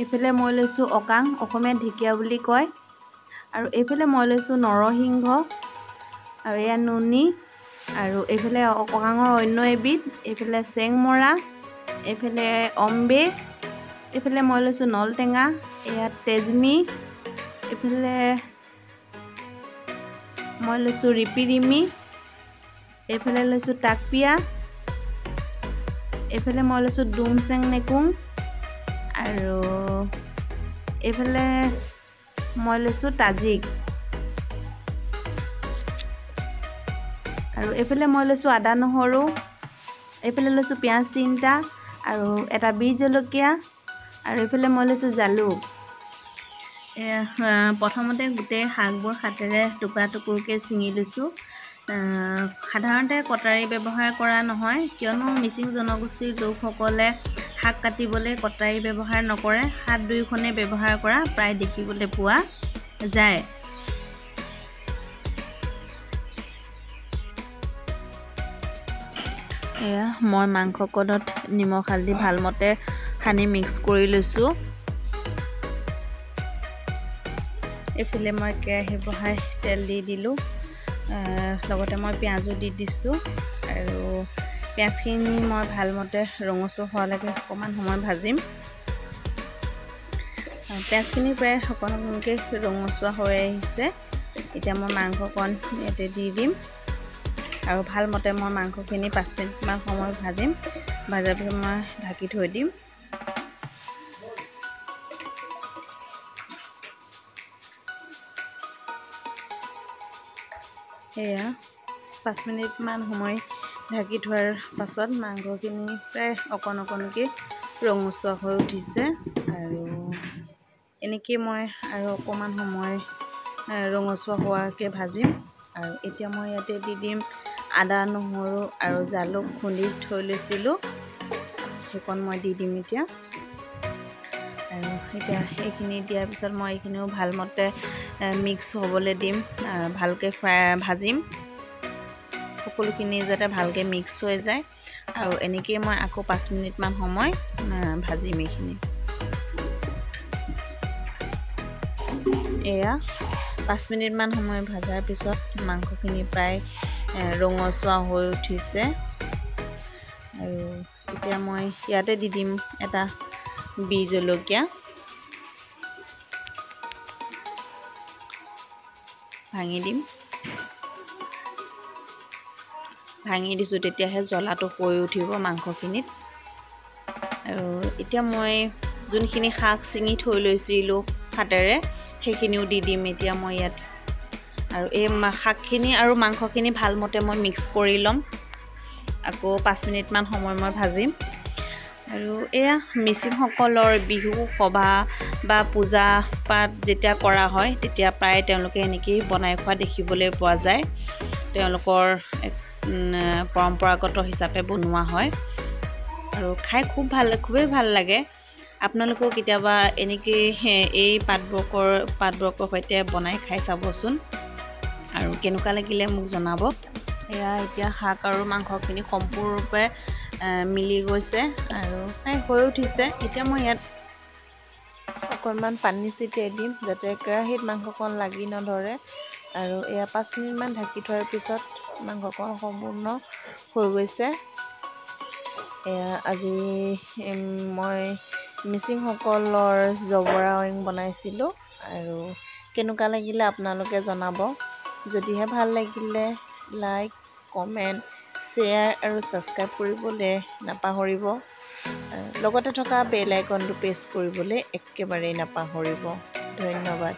এইফালে মই লৈছোঁ অকাং, অসমীয়াত ঢেকীয়া বুলি কয়। আৰু এইফালে মই লৈছোঁ নৰসিংহ, আৰু এয়া নুনি, আৰু এইফালে অকাঙৰ অন্য এবিধ, এইফালে চেংমৰা, এইফালে অম্বে, এইফালে মই লৈছোঁ নলটেঙা, এয়া তেজমি, এইফালে মই লৈছোঁ ৰিপিৰিমি, এইফালে লৈছোঁ টাকপিয়া, এইফালে মই লৈছোঁ ডুমচেং নেকুং, আৰু এইফালে মই লৈছোঁ তাজিক, আৰু এইফালে মই লৈছোঁ আদা নহৰু, এইফালে লৈছোঁ পিঁয়াজ 3টা, আৰু এটা বিট জলকীয়া, আৰু এইফালে মই লৈছোঁ জালুক। প্ৰথমতে গোটেই শাকবোৰ হাতেৰে টুকুৰা টুকুৰকৈ ছিঙি লৈছোঁ। সাধাৰণতে কটাৰী ব্যৱহাৰ কৰা নহয়, কিয়নো মিচিং জনগোষ্ঠীৰ লোকসকলে শাক কাটিবলৈ কটাৰী ব্যৱহাৰ নকৰে, হাত দুয়োখনে ব্যৱহাৰ কৰা প্ৰায় দেখিবলৈ পোৱা যায়। এয়া মই মাংসকণত নিমখ হালধি ভালমতে সানি মিক্স কৰি লৈছোঁ। এইফালে মই কেৰাহী বহাই তেল দি দিলোঁ, লগতে মই পিঁয়াজো দি দিছোঁ, আৰু পিঁয়াজখিনি মই ভালমতে ৰঙচুৱা হোৱালৈকে অকণমান সময় ভাজিম। পিঁয়াজখিনি প্ৰায় অকণমানকৈ ৰঙচুৱা হৈ আহিছে। এতিয়া মই মাংসকণ ইয়াতে দি দিম, আৰু ভালমতে মই মাংসখিনি 5 মিনিটমান সময় ভাজিম। ভাজাৰ পিছত মই ঢাকি থৈ দিম। এয়া 5 মিনিটমান সময় ঢাকি থোৱাৰ পাছত মাংসখিনি প্ৰায় অকণকৈ ৰঙচুৱা হৈ উঠিছে, আৰু এনেকৈ মই আৰু অকণমান সময় ৰঙচুৱা হোৱাকৈ ভাজিম। আৰু এতিয়া মই ইয়াতে দি দিম আদা নহৰু আৰু জালুক খুন্দি থৈ লৈছিলোঁ, সেইকণ মই দি দিম এতিয়া। আৰু এতিয়া এইখিনি দিয়াৰ পিছত মই এইখিনিও ভালমতে মিক্স হ'বলৈ দিম, ভালকৈ ভাজিম, সকলোখিনি যাতে ভালকৈ মিক্স হৈ যায়। আৰু এনেকৈয়ে মই আকৌ 5 মিনিটমান সময় ভাজিম এইখিনি। এয়া 5 মিনিটমান সময় ভাজাৰ পিছত মাংসখিনি প্ৰায় ৰঙচুৱা হৈ উঠিছে, আৰু এতিয়া মই ইয়াতে দি দিম এটা বিট জলকীয়া, ভাঙি দিছোঁ, তেতিয়াহে জ্বলাটো পৰি উঠিব মাংসখিনিত। আৰু এতিয়া মই যোনখিনি শাক ছিঙি থৈ লৈছিলোঁ হাতেৰে, সেইখিনিও দি দিম এতিয়া মই ইয়াত। আৰু এই শাকখিনি আৰু মাংসখিনি ভালমতে মই মিক্স কৰি ল'ম, আকৌ 5 মিনিটমান সময় মই ভাজিম। আৰু এয়া মিচিংসকলৰ বিহু সভা বা পূজা পাত যেতিয়া কৰা হয়, তেতিয়া প্ৰায় তেওঁলোকে এনেকেই বনাই খোৱা দেখিবলৈ পোৱা যায়। তেওঁলোকৰ পৰম্পৰাগত হিচাপে বনোৱা হয়, আৰু খাই খুবেই ভাল লাগে। আপোনালোকেও কেতিয়াবা এনেকৈ এই পাতবোৰকৰ সৈতে বনাই খাই চাবচোন, আৰু কেনেকুৱা লাগিলে মোক জনাব। এয়া এতিয়া শাক আৰু মাংসখিনি সম্পূৰ্ণৰূপে মিলি গৈছে, আৰু প্ৰায় হৈ উঠিছে। এতিয়া মই ইয়াত অকণমান পানী ছটিয়াই দিম, যাতে কেৰাহীত মাংসকণ লাগি নধৰে। আৰু এয়া 5 মিনিটমান ঢাকি থোৱাৰ পিছত মাংসকণ সম্পূৰ্ণ হৈ গৈছে। এয়া আজি মই মিচিংসকলৰ জবৰা ৱিং বনাইছিলোঁ, আৰু কেনেকুৱা লাগিলে আপোনালোকে জনাব। যদিহে ভাল লাগিলে লাইক, কমেণ্ট, শ্বেয়াৰ আৰু ছাবস্ক্ৰাইব কৰিবলৈ নাপাহৰিব। লগতে থকা বেল আইকনটো প্ৰেছ কৰিবলৈ একেবাৰেই নাপাহৰিব। ধন্যবাদ।